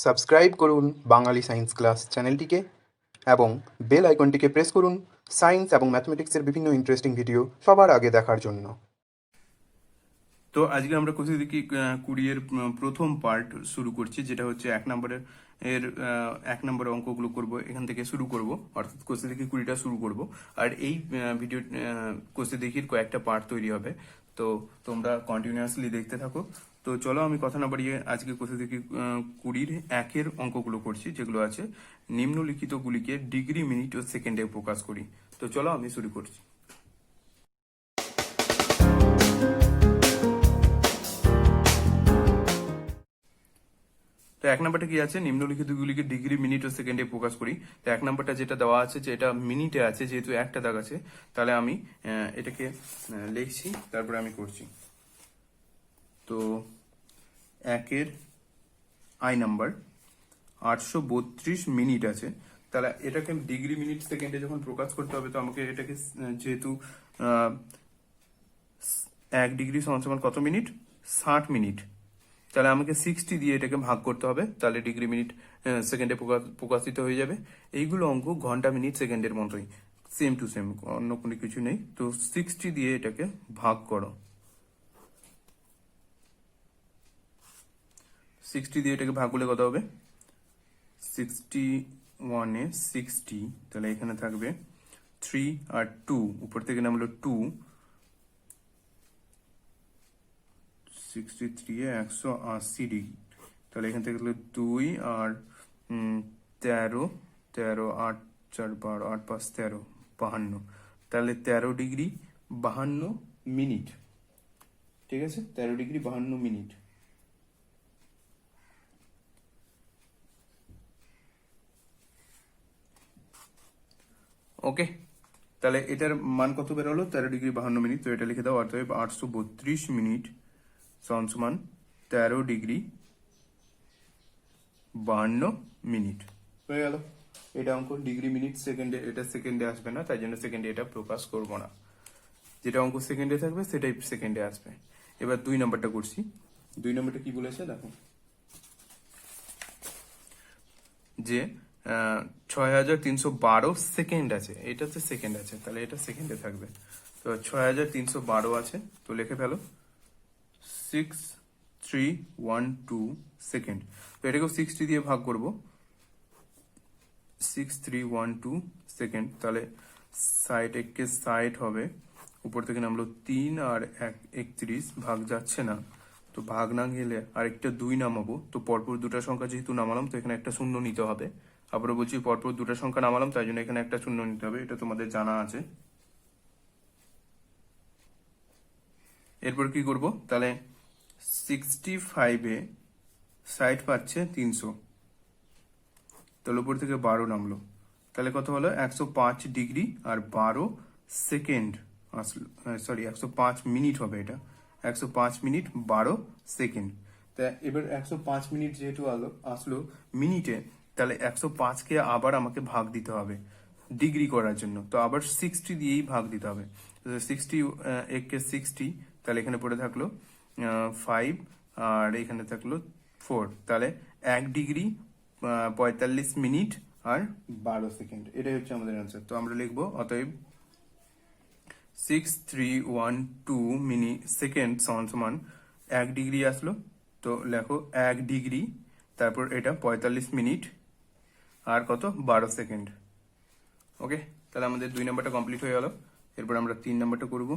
Subscribe করুন বাঙালি science class চ্যানেলটিকে এবং বেল আইকনটিকে প্রেস করুন সায়েন্স এবং ম্যাথমেটিক্সের বিভিন্ন ইন্টারেস্টিং ভিডিও সবার আগে দেখার জন্য। তো আজকে আমরা কোথা থেকে 20 এর প্রথম পার্ট শুরু করছি, যেটা হচ্ছে 1 নম্বরের অঙ্কগুলো করব, এখান থেকে শুরু করব, অর্থাৎ কোথা থেকে 20টা শুরু করব। আর এই ভিডিও কোথা দেখির কয়েকটা পার্ট তৈরি হবে, তো তোমরা কন্টিনিউয়াসলি দেখতে থাকো। তো চলো, আমি কথা না বাড়িয়ে আজকে কোথা থেকে 20 একের অঙ্কগুলো করছি, যেগুলো আছে নিম্নলিখিতগুলিকে ডিগ্রি, মিনিট ও সেকেন্ডে প্রকাশ করি। তো চলো, আমি শুরু করছি। তো 1 নাম্বারটা কি আছে, নিম্নলিখিতগুলিকে ডিগ্রি, মিনিট ও সেকেন্ডে প্রকাশ করি। তো 1 নাম্বারটা যেটা দেওয়া আছে, যে এটা মিনিটে আছে, যেহেতু একটা দাগ আছে, তাহলে আমি এটাকে লিখছি, তারপরে আমি করছি। তো 1-এর আই নাম্বার 832 মিনিট আছে, তাহলে এটাকে ডিগ্রি, মিনিট, সেকেন্ডে যখন প্রকাশ করতে হবে, তো আমাকে এটাকে যেহেতু 1 ডিগ্রি সমান কত মিনিট, 60 মিনিট, তাহলে আমাকে 60 দিয়ে এটাকে ভাগ করতে হবে, তাহলে ডিগ্রি, মিনিট, সেকেন্ডে প্রকাশিত হয়ে যাবে। এইগুলো অঙ্ক ঘন্টা, মিনিট, সেকেন্ডের মতোই, সেম টু সেম, অন্য কোনো কিছু নেই। তো 60 দিয়ে এটাকে ভাগ করো, 60 দিয়ে এটাকে ভাগ করলে কত হবে, 61-এ 60, তাহলে এখানে থাকবে 3 আর 2, উপর থেকে নামলো 2, 63-এ 180 ডিগ্রি, তাহলে এখান থেকে 2 আর 13, 13, 8, 4, 12, 8, 5, 13, 52, তাহলে 13 ডিগ্রি 52 মিনিট। ঠিক আছে, 13 ডিগ্রি 52 মিনিট। ওকে, তাহলে এটার মান কত বেরোলো, 13 ডিগ্রি 52 মিনিট। তো এটা লিখে দাও, অতএব 832 মিনিট সমান 13 ডিগ্রি 52 মিনিট হয়ে গেল। এটা অঙ্ক ডিগ্রি, মিনিট, সেকেন্ডে, এটা সেকেন্ডে আসবে না, তাই জন্য সেকেন্ডে এটা প্রকাশ করব না। যেটা অঙ্ক সেকেন্ডে থাকবে সেটাই সেকেন্ডে আসবে। এবার 2 নম্বরটা করছি। 2 নম্বরটা কি বলেছে দেখো, যে 6312 সেকেন্ড আছে, এটা হচ্ছে সেকেন্ড আছে, তাহলে এটা সেকেন্ডে থাকবে। তো 6312 আছে, তো লিখে ফেলো 6312 সেকেন্ড। তো এটাকেও 60 দিয়ে ভাগ করব, 6312 সেকেন্ড, তাহলে 60 হবে, উপর থেকে নামলো 3 আর 31, ভাগ যাচ্ছে না, তো ভাগ না গেলে আরেকটা 2 নামাবো। তো পরপর দুটা সংখ্যা যেহেতু নামালাম, তো এখানে একটা শূন্য নিতে হবে। আবারও বলছি, পরপর দুটা সংখ্যা নামালাম, তাই জন্য এখানে একটা শূন্য নিতে হবে, এটা তোমাদের জানা আছে। এরপর কি করব, তাহলে 65-এ 60 পাচ্ছে 300, তাহলে উপর থেকে 12 নামলো, তাহলে কত হলো, 105 ডিগ্রি আর 12 সেকেন্ড আসলো, সরি 105 মিনিট হবে, এটা 105 মিনিট 12 সেকেন্ড। তা এবার 105 মিনিট যেহেতু আসলো মিনিটে, তাহলে 105-কে আবার আমাকে ভাগ দিতে হবে ডিগ্রি করার জন্য, তো আবার 60 দিয়েই ভাগ দিতে হবে। 60 1-কে 60, তাহলে এখানে পড়ে থাকলো 5 আর এখানে থাকলো 4, তাহলে 1 ডিগ্রি 45 মিনিট আর 12 সেকেন্ড, এটাই হচ্ছে আমাদের অ্যান্সার। তো আমরা লিখবো, অতএব 6312 মিনিট সেকেন্ড সমান 1 ডিগ্রি আসলো, তো লেখো 1 ডিগ্রি, তারপর এটা 45 মিনিট আর কত, 12 সেকেন্ড। ওকে, তাহলে আমাদের 2 নাম্বারটা কমপ্লিট হয়ে গেল। এরপর আমরা 3 নাম্বারটা করব।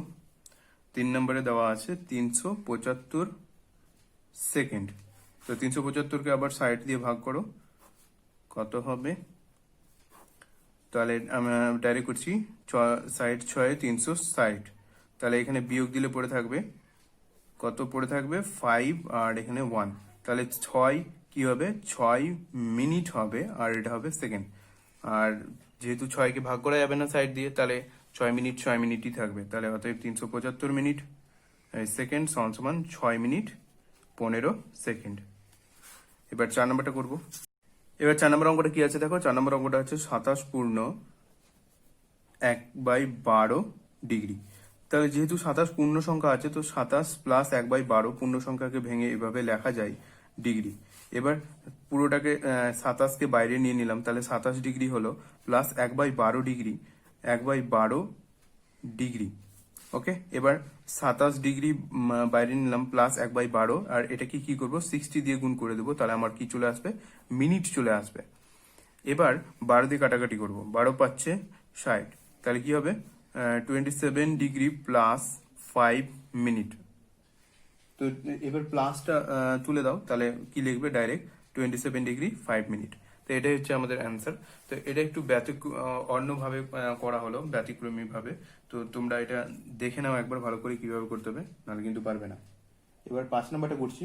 3 নম্বরে দেওয়া আছে 375 সেকেন্ড। তো 375-কে আবার 60 দিয়ে ভাগ করো, কত হবে, তাহলে আমরা ডাইরেক্ট করছি, 60 6 360, তাহলে এখানে বিয়োগ দিলে পড়ে থাকবে কত, পড়ে থাকবে 5 আর এখানে 1, তাহলে 6 কি হবে, 6 মিনিট হবে, আর এটা হবে সেকেন্ড। আর যেহেতু 6-কে ভাগ করা যাবে না 60 দিয়ে, তাহলে 6 মিনিট 6 মিনিটই থাকবে, তাহলে অতএব 375 মিনিট সেকেন্ড সমান 6 মিনিট 15 সেকেন্ড। এবার 4 নম্বরটা করবো। এবার 4 নম্বর অঙ্কটা কি আছে দেখো, 4 নম্বর অঙ্কটা হচ্ছে 27 পূর্ণ 1/12 ডিগ্রি। তাহলে যেহেতু 27 পূর্ণ সংখ্যা আছে, তো 27 প্লাস 1/12 পূর্ণ সংখ্যাকে ভেঙে এভাবে লেখা যায় ডিগ্রি। এবার পুরোটাকে 27কে বাইরে নিয়ে নিলাম, তাহলে 27 ডিগ্রি হলো প্লাস 1/12 ডিগ্রি, 1/12 ডিগ্রি। ওকে, এবার 27 ডিগ্রি বাইরে নিলাম প্লাস 1/12, আর এটাকে কি করব 60 দিয়ে গুণ করে দেবো, তাহলে আমার কি চলে আসবে, মিনিট চলে আসবে। এবার 12 দিয়ে কাটাকাটি করব, 12 পাচ্ছে 60, তাহলে কি হবে 27 ডিগ্রি প্লাস 5 মিনিট। তো এবার প্লাসটা তুলে দাও, তাহলে কি লিখবে ডাইরেক্ট 27 ডিগ্রি 5 মিনিট। তো এটাই হচ্ছে আমাদের অ্যান্সার। তো এটা একটু অন্যভাবে করা হলো, ব্যতিক্রমী ভাবে। তো তোমরা এটা দেখে নাও একবার ভালো করে কিভাবে করতে হবে, নাহলে কিন্তু পারবে না। এবার 5 নাম্বারটা করছি।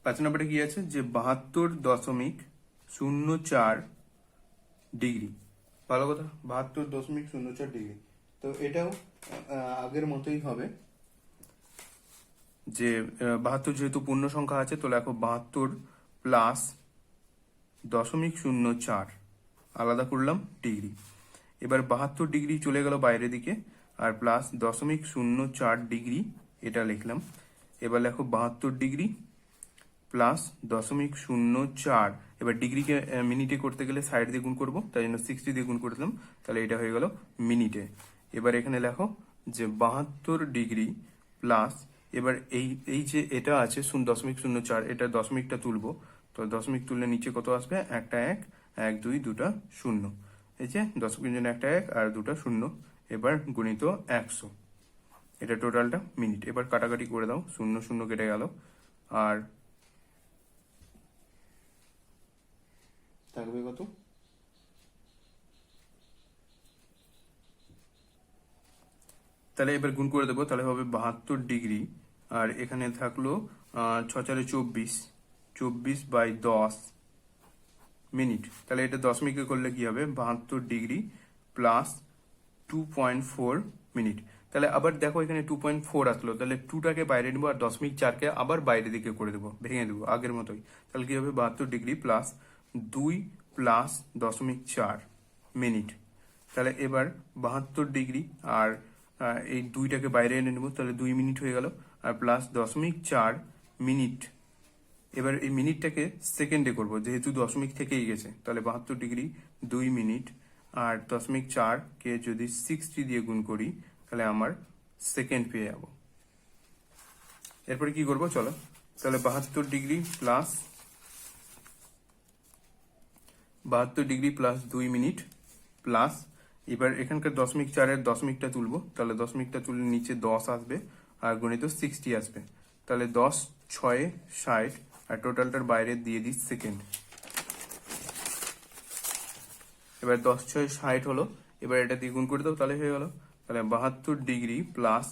5 নাম্বারটা কি আছে, যে 72.04 ডিগ্রি। ভালো কথা, 72.04 ডিগ্রি। তো এটাও আগের মতোই হবে, যে 72 যেহেতু পূর্ণ সংখ্যা আছে, তো লেখো 72 প্লাস 0.04 আলাদা করলাম ডিগ্রি। এবার 72 ডিগ্রি চলে গেল বাইরের দিকে, আর প্লাস 0.04 ডিগ্রি এটা লিখলাম। এবার লেখো 72 ডিগ্রি প্লাস 0.04। এবার ডিগ্রিকে মিনিটে করতে গেলে সাইড দিয়ে গুণ করবো, তাই জন্য 60 দিয়ে গুণ করে দিলাম, তাহলে এটা হয়ে গেল মিনিটে। এবার এখানে লেখো যে 72 ডিগ্রি প্লাস, এবার এই যে এটা আছে 0.04, এটা দশমিকটা তুলবো, তো দশমিক তুললে নিচে কত আসবে, একটা 1, 1 2 দুটা 0, এই যে 10 জন্য একটা 1 আর দুটা 0, এবার গুণিত 100, এটা টোটালটা মিনিট। এবার কাটাকাটি করে দাও, 0 0 কেটে গেল, আর থাকবে কত, তাহলে এবার গুণ করে দেবো, তাহলে হবে 72 ডিগ্রি, আর এখানে থাকলো 6×4 = 24/10 মিনিট। তাহলে এটা দশমিকে করলে কি হবে, 72 ডিগ্রি প্লাস 2.4 মিনিট। তাহলে আবার দেখো এখানে 2.4 আসলো, তাহলে 2টাকে বাইরে নেবো, আর 0.4কে আবার বাইরের দিকে করে দেবো, ভেঙে দেবো আগের মতোই। তাহলে কি হবে, 72 ডিগ্রি প্লাস 2 প্লাস 0.4 মিনিট। তাহলে এবার 72 ডিগ্রি আর এই 2টাকে বাইরে এনে নেবো, তাহলে 2 মিনিট হয়ে গেল, আর প্লাস 0.4 মিনিট। এবার এই মিনিটটাকে সেকেন্ডে করব, যেহেতু দশমিক থেকেই গেছে, তাহলে 72 ডিগ্রি 2 মিনিট, আর 0.4কে যদি 60 দিয়ে গুণ করি, তাহলে আমার সেকেন্ড পেয়ে যাবো। এরপরে কি করব, চলো, তাহলে 72 ডিগ্রি প্লাস 2 মিনিট প্লাস, এবার এখানকার 0.4-এর দশমিকটা তুলবো, তাহলে দশমিকটা তুললে নিচে 10 আসবে, আর গণিত 60 আসবে, তাহলে 10 6 60, আর টোটালটার বাইরে দিয়ে দিই সেকেন্ড। এবার 10 6 60 হলো, এবার এটা দিয়ে গুণ করে দাও, তাহলে হয়ে গেল, তাহলে 72 degree plus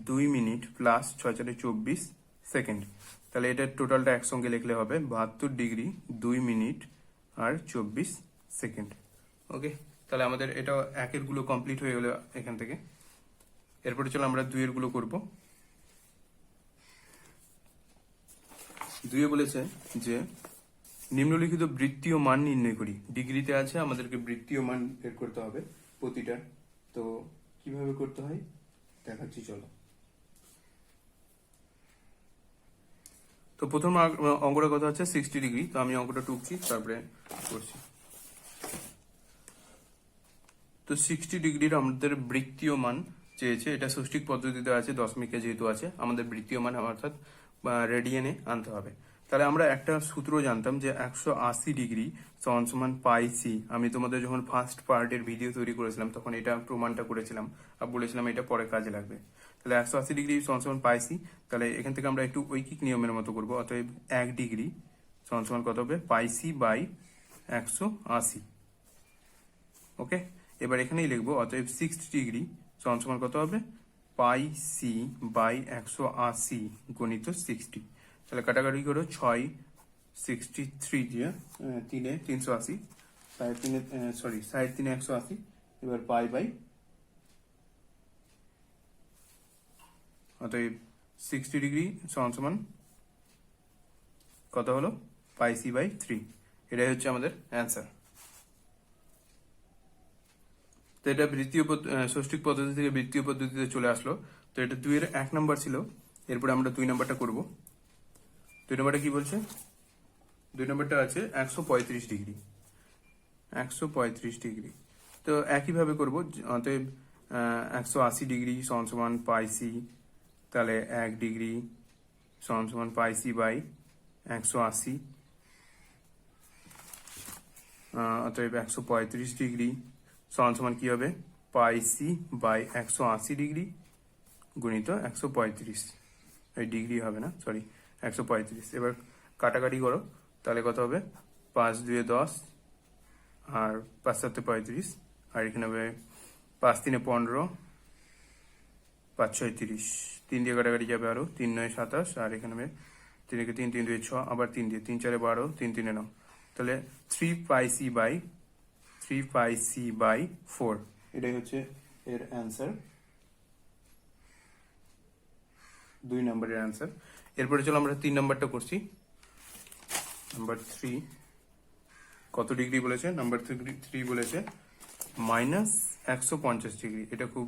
2 minute plus 6 4 24 second. তাহলে এটা টোটালটা একসঙ্গে লিখলে হবে 72 ডিগ্রি 2 মিনিট আর 24 সেকেন্ড। ওকে, তাহলে আমাদের এটা একের গুলো কমপ্লিট হয়ে গেল এখান থেকে। এরপরে চলো আমরা 2 গুলো করব। 2 বলেছে যে নিম্নলিখিত বৃত্তীয় মান নির্ণয় করি। ডিগ্রিতে আছে, আমাদেরকে বৃত্তীয় মান বের করতে হবে প্রতিটা। তো কিভাবে করতে হয় দেখাচ্ছি, চলো। তো প্রথম অঙ্কটা কথা হচ্ছে 60 ডিগ্রি, তো আমি অঙ্কটা টুকছি তারপরে করছি। তো 60 ডিগ্রির আমাদের বৃত্তীয় মান চেয়েছে, এটা ষষ্ঠিক পদ্ধতিতে আছে, দশমিকে যেহেতু আছে, আমাদের বৃত্তীয় মান অর্থাৎ রেডিয়ানে আনতে হবে। তাহলে আমরা একটা সূত্র জানতাম যে 180 ডিগ্রি সমান পাই সি। আমি তোমাদের যখন ফার্স্ট পার্টের ভিডিও তৈরি করেছিলাম তখন এটা প্রমাণটা করেছিলাম, আর বলেছিলাম এটা পরে কাজে লাগবে। তাহলে 180 ডিগ্রি সমান পাই সি, তাহলে এখান থেকে আমরা একটু ঐকিক নিয়মের মতো করবো, অতএব 1 ডিগ্রি সমান কত হবে, পাই সি বাই 180। ওকে, এবার এখানেই লিখবো, অতএব 60 ডিগ্রি সমান কত হবে, পাই সি বাই 180 গণিত 60। তাহলে কাটাকাটি করো, 6 63 দিয়ে 3 380, 3.5 180, এবার পাই বাই, অতএব 60 ডিগ্রি সমান কত হলো, পাই সি বাই 3। এটাই হচ্ছে আমাদের অ্যান্সার। তো এটা ষষ্ঠিক পদ্ধতি থেকে বৃত্তীয় পদ্ধতিতে চলে আসলো। তো এটা 2 এর 1 নাম্বার ছিল, এরপরে আমরা 2 নাম্বারটা করব। 2 নম্বরটা কি বলছে? 2 নম্বরটা আছে 135 ডিগ্রি, 135 ডিগ্রি। তো একইভাবে করবো, অতএব 180 ডিগ্রি সমান সমান পাই সি, তাহলে 1 ডিগ্রি সমান সমান পাই সি বাই 180, অতএব 135 ডিগ্রি সমান সমান কি হবে? পাই সি বাই 180 ডিগ্রি গুণিত 135, এই ডিগ্রি হবে না, সরি, 135। এবার কাটাকাটি করো, তাহলে কত হবে? 5 2 10 আর 5 7 35, আর এখানে হবে 5 3 15, 5 6 30, 3 দিয়ে কাটাকাটি যাবে আরো, 3 9 27, আর এখানে হবে 3 একে 3 3 2 6, আবার 3 দিয়ে, 3 4 12, 3 3 9, তাহলে 3 পাই সি বাই 4, এটাই হচ্ছে এর অ্যান্সার, 2 নম্বরের অ্যান্সার। এরপরে চলো আমরা 3 নম্বরটা করছি। নাম্বার 3 কত ডিগ্রি বলেছে? নাম্বার 3 বলেছে -150 ডিগ্রি। এটা খুব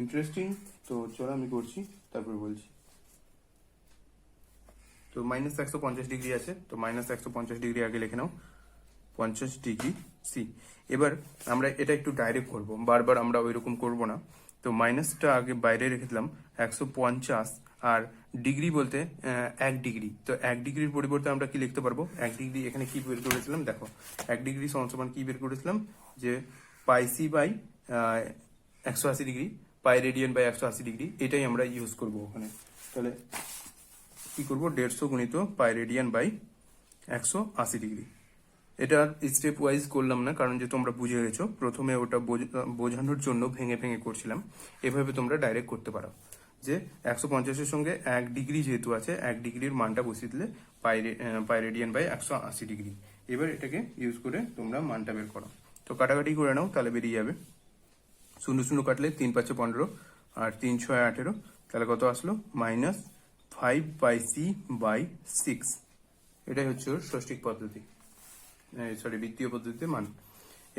ইন্টারেস্টিং, তো চলো আমি করছি, তারপর বলছি। তো -150 ডিগ্রি আছে, তো -150 ডিগ্রি আগে লিখে নাও, 50 ডিগ্রি সি। এবার আমরা এটা একটু ডাইরেক্ট করব, বারবার আমরা ওইরকম করব না। তো মাইনাসটা আগে বাইরে রেখে দিলাম, 150, আর ডিগ্রি বলতে 1 ডিগ্রি, তো 1 ডিগ্রির পরিবর্তে আমরা কি লিখতে পারবো? 1 ডিগ্রি এখানে কি বের করেছিলাম দেখো, 1 ডিগ্রি সমান সমান কি বের করেছিলাম? যে pi c by 180 degree, pi radian by 180 degree, এটাই আমরা ইউজ করব ওখানে। তাহলে কি করব? 150 গুণিত পাই রেডিয়ান বাই 180 ডিগ্রি। এটা স্টেপ ওয়াইজ করলাম না, কারণ যে তোমরা বুঝে গেছো, প্রথমে ওটা বোঝানোর জন্য ভেঙে ভেঙে করছিলাম। এভাবে তোমরা ডাইরেক্ট করতে পারো, যে 150-এর সঙ্গে 1 ডিগ্রি যেহেতু আছে, 1 ডিগ্রির মানটা বসিয়ে দিলে পাই রেডিয়ান বাই 180 ডিগ্রি। এবার এটাকে ইউজ করে তোমরা মানটা বের করো। তো কাটাকাটি করে নাও, তাহলে বেরিয়ে যাবে। 0 0 কাটলে 3 5 15, আর 3 6 18, তাহলে কত আসলো? -5 পাই সি বাই 6। এটাই হচ্ছে ওর ষষ্ঠিক পদ্ধতি, সরি বৃত্তীয় পদ্ধতিতে মান।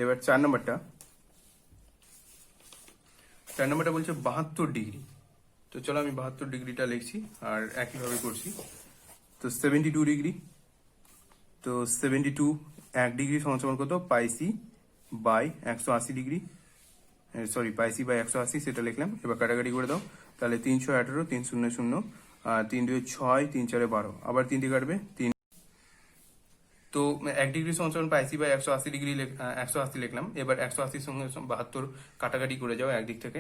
এবার 4 নম্বরটা বলছে 72 ডিগ্রি। তো চলো আমি 72 ডিগ্রিটা লিখছি, আর একইভাবে করছি। তো 72 ডিগ্রি, তো 72 1 ডিগ্রি সমান সমান কত? Pi c by 180 degree, sorry pi c by 180, সেটা লিখলাম। এবার কাটাকাটি করে দাও, তাহলে 3 6 18, 3 0 0, 3 2 6, 3 4 12, আবার 3 দিয়ে কাটবে 3। তো 1 ডিগ্রি সমান পাই সি বাই 180 ডিগ্রি 180 লিখলাম। এবার 180 সঙ্গে 72 কাটাকাটি করে যাও, একদিক থেকে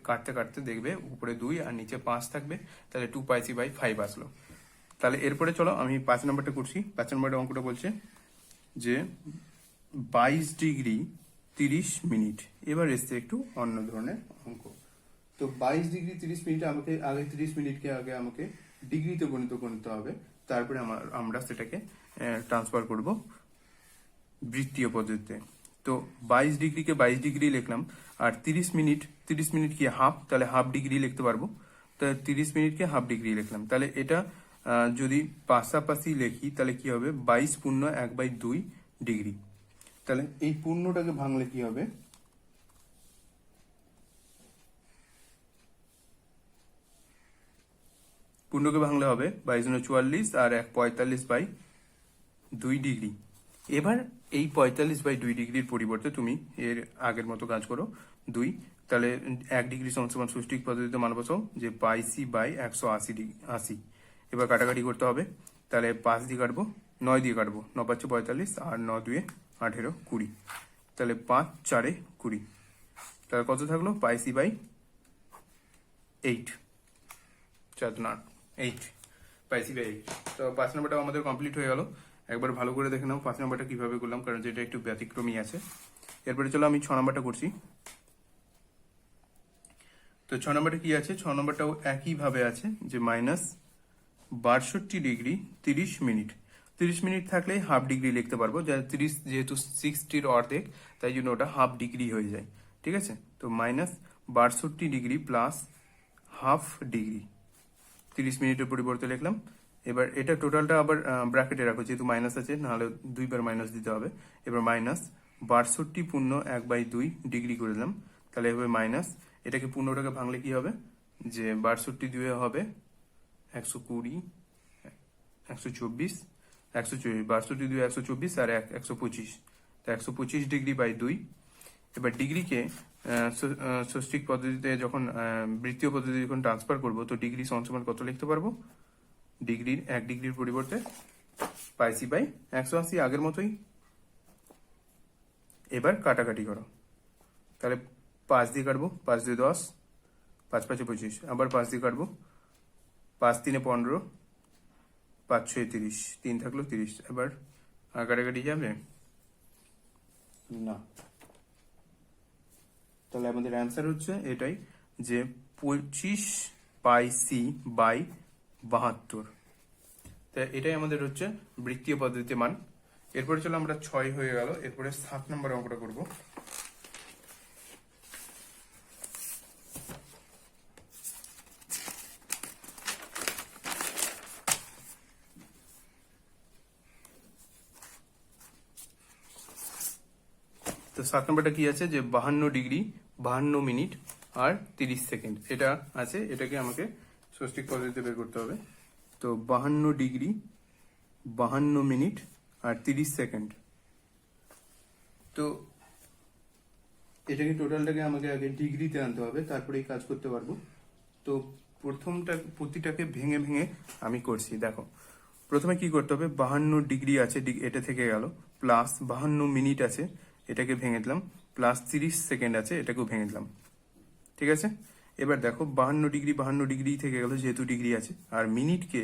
কাটতে কাটতে দেখবে উপরে 2 আর নিচে 5 থাকবে, তাহলে 2 পাই সি বাই 5 আসলো। তাহলে এরপরে চলো আমি 5 নম্বরটা করছি। 5 নম্বরের অঙ্কটা বলছে যে 22 ডিগ্রি 30 মিনিট। এবার এসছে একটু অন্য ধরনের অঙ্ক। তো 22 ডিগ্রি 30 মিনিট, আমাকে আগে 30 মিনিটকে আগে আমাকে ডিগ্রিতে গণিত করতে হবে, তারপরে আমরা সেটাকে ট্রান্সফার করব বৃত্তীয় পদ্ধতিতে। তো 22 ডিগ্রিকে 22 ডিগ্রি লিখলাম, আর 30 মিনিট কি হাফ, তাহলে হাফ ডিগ্রি লিখতে পারবো। তাহলে 30 মিনিটকে হাফ ডিগ্রি লিখলাম, তাহলে এটা যদি পাশাপাশি লিখি তাহলে কি হবে? 22 পূর্ণ 1/2 ডিগ্রি। তাহলে এই পূর্ণটাকে ভাঙলে কি হবে? পূর্ণকে ভাঙলে হবে 22 44 আর 1 45/2 ডিগ্রি। এবার এই 45/2 ডিগ্রির পরিবর্তে তুমি এর আগের মতো কাজ করো, 2, তাহলে 1 ডিগ্রি সমান সমান ষষ্ঠিক পদ্ধতিতে মান বসাও, যে পাই সি বাই 180। এবার কাটাকাটি করতে হবে, তাহলে 5 দিয়ে কাটবো, 9 দিয়ে কাটবো, 9 5 45, আর 9 2 18 20, তাহলে 5 4 20, তাহলে কত থাকলো? Pi c by 8, 4 8, 8 pi c by 8। তো 5 নম্বরটা আমাদের কমপ্লিট হয়ে গেল। একবার ভালো করে দেখে নাও 5 নম্বরটা কিভাবে করলাম, কারণ যেটা একটু ব্যতিক্রমী আছে। এরপরে চলো আমি 6 নম্বরটা করছি। তো 6 নম্বরটা কি আছে? 6 নম্বরটাও একইভাবে আছে, যে -62 ডিগ্রি 30 মিনিট। 30 মিনিট থাকলে হাফ ডিগ্রি লিখতে পারবো, যা 30 যেহেতু 60-র অর্ধেক, তাই জন্য ওটা হাফ ডিগ্রি হয়ে যায়। ঠিক আছে, তো -62 ডিগ্রি প্লাস হাফ ডিগ্রি 30 মিনিটের পরিবর্তে লিখলাম। এবার এটা টোটালটা আবার ব্র্যাকেটে রাখো, যেহেতু মাইনাস আছে, নাহলে 2 বার মাইনাস দিতে হবে। এবার -62 পূর্ণ 1/2 ডিগ্রি করে দিলাম, তাহলে এভাবে মাইনাস, এটাকে পূর্ণটাকে ভাঙলে কি হবে? যে 62 2 হবে 120, 124, 124, 62 2 124 আর 1 125, তো 125 ডিগ্রি বাই 2। এবার ডিগ্রিকে ষষ্ঠিক পদ্ধতিতে যখন বৃত্তীয় পদ্ধতি যখন ট্রান্সফার করব, তো ডিগ্রি সমান কত লিখতে পারবো? ডিগ্রির 1 ডিগ্রির পরিবর্তে পাইসি বাই 180, আগের মতোই। এবার কাটাকাটি করো, তাহলে 5 দিয়ে কাটবো, 5 দিয়ে 10, 5 5 25, আবার 5 দিয়ে কাটবো, 5 3 15, 5 6 30, 3 থাকলো 30। এবার কাটাকাটি যাবে না, তাহলে আমাদের অ্যান্সার হচ্ছে এটাই, যে 25 পাই সি বাই 72। তা এটাই আমাদের হচ্ছে বৃত্তীয় পদ্ধতিতে মান। এরপরে চলো আমরা 6 হয়ে গেল, এরপরে 7 নম্বর অঙ্কটা করব। তো 7 নম্বরটা কি আছে, যে 52 ডিগ্রি 52 মিনিট আর 30 সেকেন্ড এটা আছে, এটাকে আমাকে ষষ্ঠিক পদ্ধতিতে বের করতে হবে। তো 52 ডিগ্রি 52 মিনিট আর 30 সেকেন্ড, তো এটাকে টোটালটাকে আমাকে আগে ডিগ্রিতে আনতে হবে, তারপরে এই কাজ করতে পারবো। তো প্রতিটাকে ভেঙে ভেঙে আমি করছি। দেখো, প্রথমে কি করতে হবে, 52 ডিগ্রি আছে, এটা থেকে গেল, প্লাস 52 মিনিট আছে, এটাকে ভেঙে দিলাম, প্লাস 30 সেকেন্ড আছে, এটাকেও ভেঙে দিলাম। ঠিক আছে, এবার দেখো 52 ডিগ্রি থেকে গেল, যেহেতু ডিগ্রি আছে, আর মিনিটকে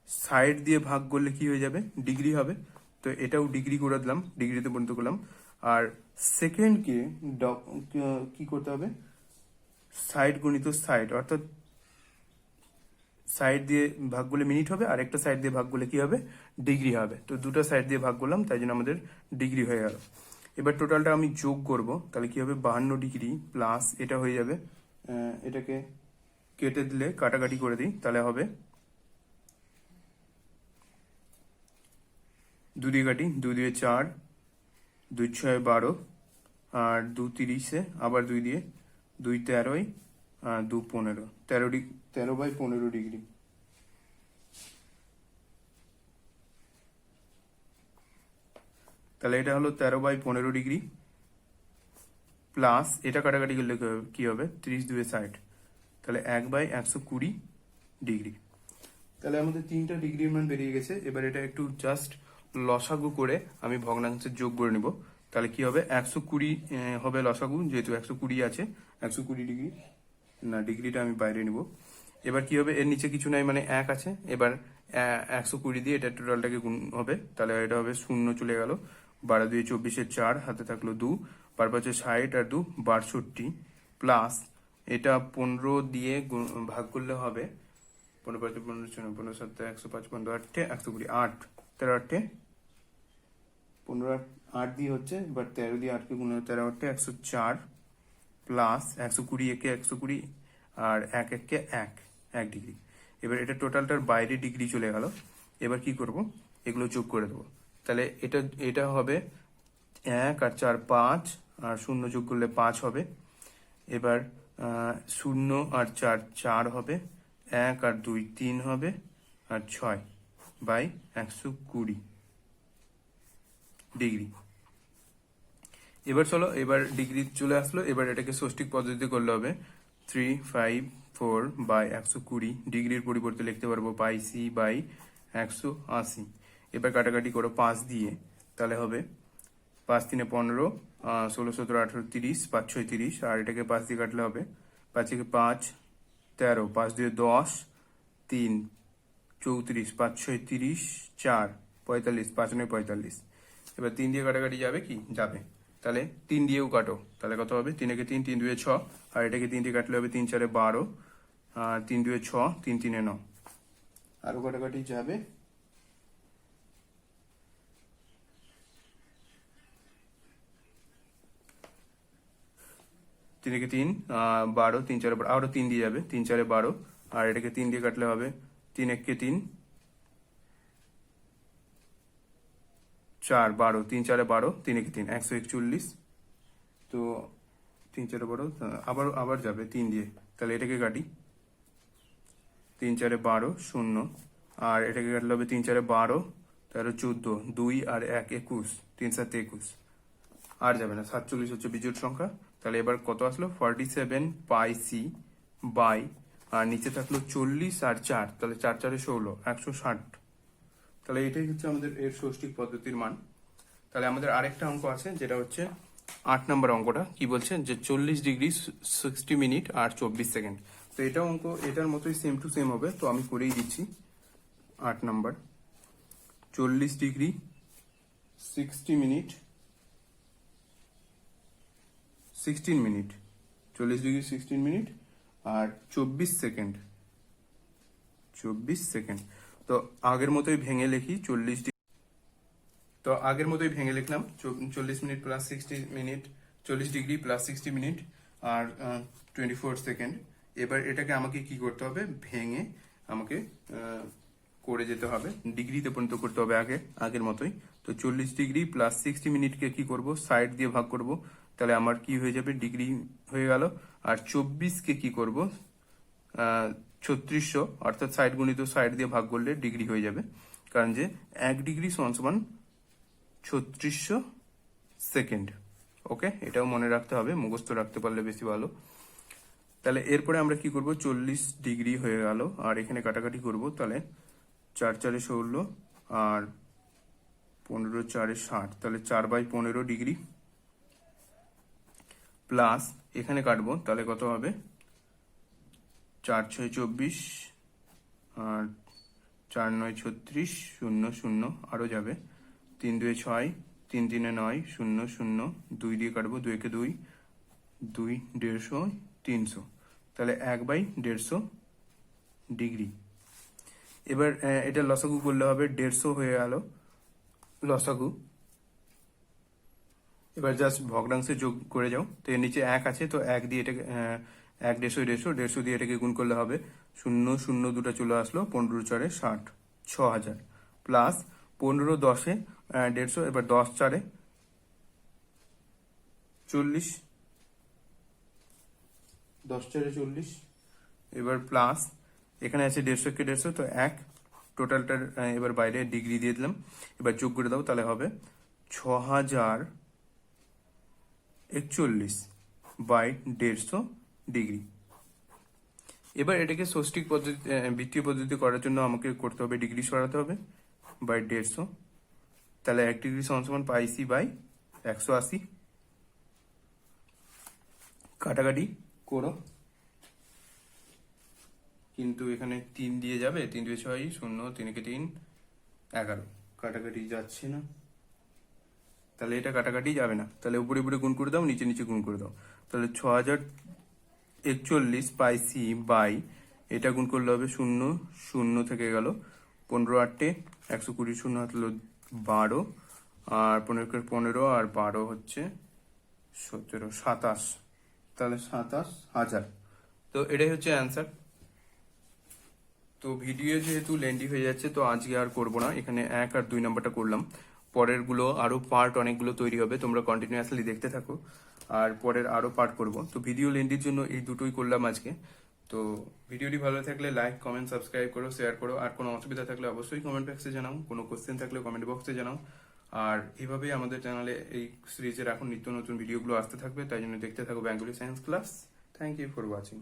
সাইড দিয়ে ভাগ করলে কি হয়ে যাবে, ডিগ্রি হবে। তো এটাও ডিগ্রি করে দিলাম, ডিগ্রিতে পরিণত করলাম। আর সেকেন্ডকে কি করতে হবে, সাইড গুণিত সাইড, অর্থাৎ সাইড দিয়ে ভাগ করলে মিনিট হবে, আর একটা সাইড দিয়ে ভাগ করলে কি হবে, ডিগ্রি হবে। তো দুটো সাইড দিয়ে ভাগ করলাম, তাই জন্য আমাদের ডিগ্রি হয়ে গেল। এবার টোটালটা আমি যোগ করব, তাহলে কি হবে, 52 ডিগ্রি প্লাস এটা হয়ে যাবে, এটাকে কেটে দিলে কাটাকাটি করে দিই, তাহলে হবে 2 দিয়ে কাটি, 2 দিয়ে 4, 2 6 12, আর 2 30, আবার 2 দিয়ে, 2 13, আর 2 15, 13 বাই 15 ডিগ্রি। তাহলে এটা হলো 13 বাই 15 ডিগ্রি, প্লাস এটা কাটাকাটি করলে কি হবে, 30 2 60, তাহলে 1 বাই 120 ডিগ্রি। তাহলে আমাদের 3টা ডিগ্রির মান বেরিয়ে গেছে। এবার এটা একটু জাস্ট লসাগু করে আমি ভগ্নাংশের যোগ করে নিব, তাহলে কি হবে, 120 হবে লসাগু, যেহেতু 120 আছে, 120 ডিগ্রি, না ডিগ্রিটা আমি বাইরে নিব। এবার কি হবে, এর নিচে কিছু নাই, মানে 1 আছে, এবার 120 দিয়ে এটা টোটালটাকে গুণ হবে, তাহলে এটা হবে 0 চলে গেল, 12 2 24, 4 হাতে থাকলো 2, 12 5 60 আর 2 62, প্লাস এটা 15 দিয়ে ভাগ করলে হবে, 15 5 15 6 15 7 105 15 8 120, 8 13 8 15 8 দিয়ে হচ্ছে, এবার 13 দিয়ে 8 কে গুণ 13 8 104, প্লাস 120 একে 120, আর 1 1 কে 1 ডিগ্রি। এবার এটা টোটালটার বাইরে ডিগ্রি চলে গেল। এবার কি করব, এগুলো যোগ করে দেবো, তাহলে এটা হবে 1 আর 4 5, আর 0 যোগ করলে 5 হবে। এবার 0 আর 4 4 হবে, 1 আর 2 3 হবে, আর 6 বাই 120 ডিগ্রি। এবার চলো, এবার ডিগ্রি চলে আসলো, এবার এটাকে ষষ্ঠিক পদ্ধতিতে করলে হবে 354 বাই 120 ডিগ্রির পরিবর্তে লিখতে পারবো পাই সি বাই 180। এবার কাটাকাটি করো 5 দিয়ে, তাহলে হবে 5 3 15, 16 17 18 30, 5 6 30, আর এটাকে 5 দিয়ে কাটলে হবে 5 থেকে 5 13, 5 দিয়ে 10, 3 34, 5 6 30, 4 45, 5 9 45। এবার 3 দিয়ে কাটাকাটি যাবে কি, যাবে, তাহলে 3 দিয়েও কাটো, তাহলে কত হবে, 3 একে 3, 3 2 6, আর এটাকে 3 দিয়ে কাটলে হবে 3 4 12, আর 3 2 6, 3 3 9, আরো কাটাকাটি যাবে, 3 একে 3, 12, 3 4 12, আরো 3 দিয়ে যাবে, 3 4 12, আর এটাকে 3 দিয়ে কাটলে হবে 3 1 কে 3, 4 12, 3 4 12, 3 1 3, 141। তো 3 4 12, আবার যাবে 3 দিয়ে, তাহলে এটাকে কাটি, 3 4 12 0, আর এটাকে কাটলে হবে 3 4 12, 13 14, 2 আর 1 21, 3 7 21, আর যাবে না। 47 হচ্ছে বিজোড় সংখ্যা। তাহলে এবার কত আসলো? 47 পাই সি বাই, আর নিচে থাকলো 40 আর 4, তাহলে 4 4 16, 160। তাহলে এটাই হচ্ছে আমাদের এর ষষ্ঠিক পদ্ধতির মান। তাহলে আমাদের আরেকটা অঙ্ক আছে, যেটা হচ্ছে 8 নম্বর অঙ্কটা। কি বলছে? যে 40 ডিগ্রি 60 মিনিট আর 24 সেকেন্ড। তো এটা অঙ্ক এটার মতোই সেম টু সেম হবে, তো আমি করেই দিচ্ছি। 8 number, 40 degree 60 minute 16 minute, 40 degree 16 minute আর 24 সেকেন্ড, 24 সেকেন্ড। তো আগের মতোই ভেঙে লিখি। তো আগের মতোই ভেঙে লিখলাম। 40 minute plus 60 minute, 40 degree plus 60 minute আর 24 সেকেন্ড। এবার এটাকে আমাকে কি করতে হবে? ভেঙে আমাকে করে যেতে হবে, ডিগ্রিতে পরিণত করতে হবে আগের মতোই। তো 40 ডিগ্রি প্লাস 60 মিনিটকে কি করব? সাইড দিয়ে ভাগ করব, তাহলে আমার কি হয়ে যাবে? ডিগ্রি হয়ে গেল। আর 24কে কি করব? 3600, অর্থাৎ সাইড গুণিত সাইড দিয়ে ভাগ করলে ডিগ্রি হয়ে যাবে, কারণ যে 1 ডিগ্রি সমান 3600 সেকেন্ড। ওকে, এটাও মনে রাখতে হবে, মুখস্থ রাখতে পারলে বেশি ভালো। তাহলে এরপরে আমরা কি করব? 40 ডিগ্রি হয়ে গেল, আর এখানে কাটাকাটি করব। তাহলে 4 4 16 আর 15 4 60, তাহলে 4/15 ডিগ্রি প্লাস এখানে কাটবো, তাহলে কত হবে? 4 6 24 আর 4 9 36, 0 0 আরো যাবে, 3 2 6, 3 3 9, 0 0, 2 দিয়ে কাটবো, 2 একে 2, 2 150, 300, তাহলে 1/150 ডিগ্রি। এবার এটা লসাগু করলে হবে 150 হয়ে গেল লসাগু। এবার জাস্ট ভগ্নাংশে যোগ করে যাও। তো এর নিচে 1 আছে, তো 1 দিয়ে এটাকে 1 150 150 150 দিয়ে এটাকে গুণ করলে হবে 0 0 দুটা চলে আসলো, 15 4 60, 6000 প্লাস 15 10 150, এবার 10 4 40, 10 4 40, এবার প্লাস এখানে আছে 150 কে 150, তো 1 টোটালটার এবার বাইরে ডিগ্রি দিয়ে দিলাম। এবার যোগ করে দাও, তাহলে হবে 6041/150 ডিগ্রি। এবার এটাকে ষষ্ঠিক পদ্ধতি বৃত্তীয় পদ্ধতি করার জন্য আমাকে করতে হবে ডিগ্রি সরাতে হবে বাই 150। তাহলে 1 ডিগ্রি সমান পাই সি বাই 180। কাটাকাটি করো, কিন্তু এখানে 3 দিয়ে যাবে, 3 2 6 0, 3 একে 3 11, কাটাকাটি যাচ্ছে না, তাহলে এটা কাটাকাটি যাবে না। তাহলে উপরে উপরে গুণ করে দাও, নিচে নিচে গুণ করে দাও। তাহলে 6041 পাই সি বাই, এটা গুণ করলে হবে 0 0 থেকে গেল, 15 8 120, 0 হাত হলো 12, আর 15 কে 15 আর 12 হচ্ছে 17 27, তাহলে 27000। তো এটাই হচ্ছে অ্যান্সার। তো ভিডিও যেহেতু লেন্দি হয়ে যাচ্ছে, তো আজকে আর করব না, এখানে 1 আর 2 নাম্বারটা করলাম। পরের গুলো আরো পার্ট অনেকগুলো তৈরি হবে, তোমরা কন্টিনিউয়াসলি দেখতে থাকো, আর পরের আরো পার্ট করব। তো ভিডিও লেন্দির জন্য এই দুটোই করলাম আজকে। তো ভিডিওটি ভালো থাকলে লাইক কমেন্ট সাবস্ক্রাইব করো, শেয়ার করো, আর কোনো অসুবিধা থাকলে অবশ্যই কমেন্ট বক্সে জানাও, কোনো কোশ্চেন থাকলে কমেন্ট বক্সে জানাও। আর এভাবেই আমাদের চ্যানেলে এই সিরিজের এখন নিত্য নতুন ভিডিওগুলো আসতে থাকবে, তাই জন্য দেখতে থাকো Bengali science class. Thank you for watching.